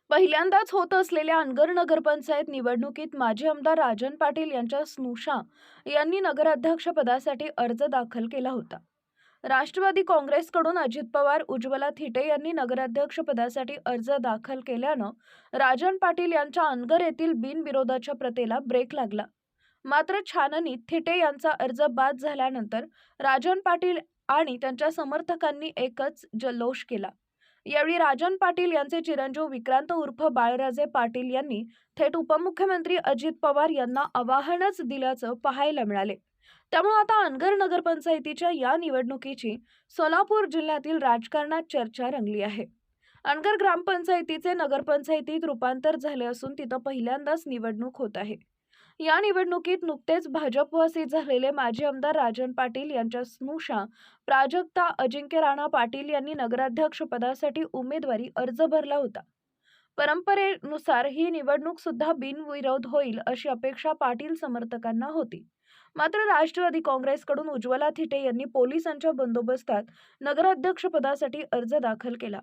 पहिल्यांदाच होत असलेल्या अनगर नगरपंचायत निवडणुकीत माजी आमदार राजन पाटील यांच्या स्नुषा यांनी नगराध्यक्षपदासाठी अर्ज दाखल केला होता. राष्ट्रवादी काँग्रेसकडून अजित पवार, उज्ज्वला थिटे यांनी नगराध्यक्षपदासाठी अर्ज दाखल केल्यानं राजन पाटील यांच्या अनगर येथील बिनविरोधाच्या प्रथेला ब्रेक लागला. मात्र छाननीत थिटे यांचा अर्ज बाद झाल्यानंतर राजन पाटील आणि त्यांच्या समर्थकांनी एकच जल्लोष केला. यावेळी राजन पाटील यांचे चिरंजीव विक्रांत उर्फ बाळराजे पाटील यांनी थेट उपमुख्यमंत्री अजित पवार यांना आव्हानच दिल्याचं पाहायला मिळाले. त्यामुळे आता अनगर नगरपंचायतीच्या या निवडणुकीची सोलापूर जिल्ह्यातील राजकारणात चर्चा रंगली आहे. अनगर ग्रामपंचायतीचे नगरपंचायतीत रूपांतर झाले असून तिथं पहिल्यांदाच निवडणूक होत आहे. या निवडणुकीत नुकतेच भाजपवासी झालेले माजी आमदार राजन पाटील यांच्या स्नुषा प्राजक्ता अजिंक्य राणा पाटील यांनी नगराध्यक्ष पदासाठी उमेदवारी अर्ज भरला होता. परंपरेनुसार ही निवडणूक सुद्धा बिनविरोध होईल अशी अपेक्षा पाटील समर्थकांना होती. मात्र राष्ट्रवादी काँग्रेसकडून उज्ज्वला थिटे यांनी पोलिसांच्या बंदोबस्तात नगराध्यक्ष पदासाठी अर्ज दाखल केला.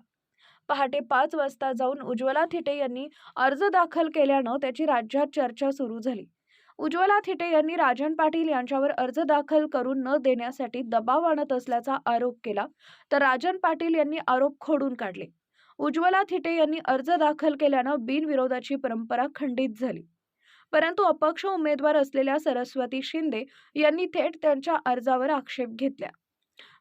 पहाटे 5 वाजता जाऊन उज्ज्वला थिटे यांनी अर्ज दाखल केल्यानं त्याची राज्यात चर्चा सुरू झाली. उज्ज्वला थिटे यांनी राजन पाटील यांच्यावर अर्ज दाखल करून न देण्यासाठी दबाव आणत असल्याचा आरोप केला, तर राजन पाटील यांनी आरोप खोडून काढले. उज्ज्वला थिटे यांनी अर्ज दाखल केल्यानं बिनविरोधाची परंपरा खंडित झाली. परंतु अपक्ष उमेदवार असलेल्या सरस्वती शिंदे यांनी थेट त्यांच्या अर्जावर आक्षेप घेतला.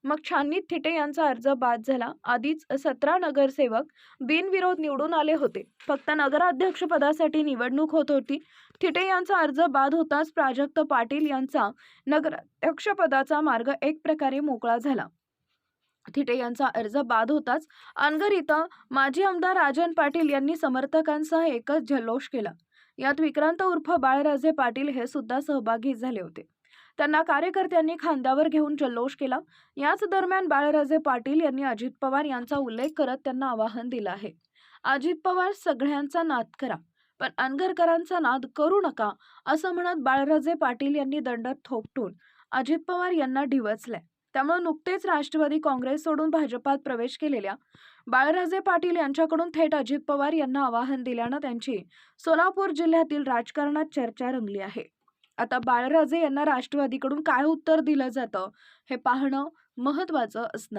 मग छाननीत थिटे यांचा अर्ज बाद झाला. आधीच 17 नगरसेवक बिनविरोध निवडून आले होते. फक्त नगराध्यक्ष पदासाठी निवडणूक होत होती. थिटे यांचा अर्ज बाद होताच प्राजक्त पाटील यांचा नगराध्यक्ष पदाचा मार्ग एक प्रकारे मोकळा झाला. थिटे यांचा अर्ज बाद होताच अनगर इथं माजी आमदार राजन पाटील यांनी समर्थकांसह एकच जल्लोष केला. यात विक्रांत उर्फ बाळराजे पाटील हे सुद्धा सहभागी झाले होते. त्यांना कार्यकर्त्यांनी खांद्यावर घेऊन जल्लोष केला. याच दरम्यान बाळराजे पाटील यांनी अजित पवार यांचा उल्लेख करत त्यांना आवाहन दिलं आहे. अजित पवार सगळ्यांचा नाद करा, पण अनगरकरांचा नाद करू नका, असं म्हणत बाळराजे पाटील यांनी दंड थोपटून अजित पवार यांना डिवचलंय. त्यामुळे नुकतेच राष्ट्रवादी काँग्रेस सोडून भाजपात प्रवेश केलेल्या बाळराजे पाटील यांच्याकडून थेट अजित पवार यांना आवाहन दिल्यानं त्यांची सोलापूर जिल्ह्यातील राजकारणात चर्चा रंगली आहे. आता बाळराजे यांना राष्ट्रवादीकडून काय उत्तर दिलं जातं हे पाहणं महत्त्वाचं असणार.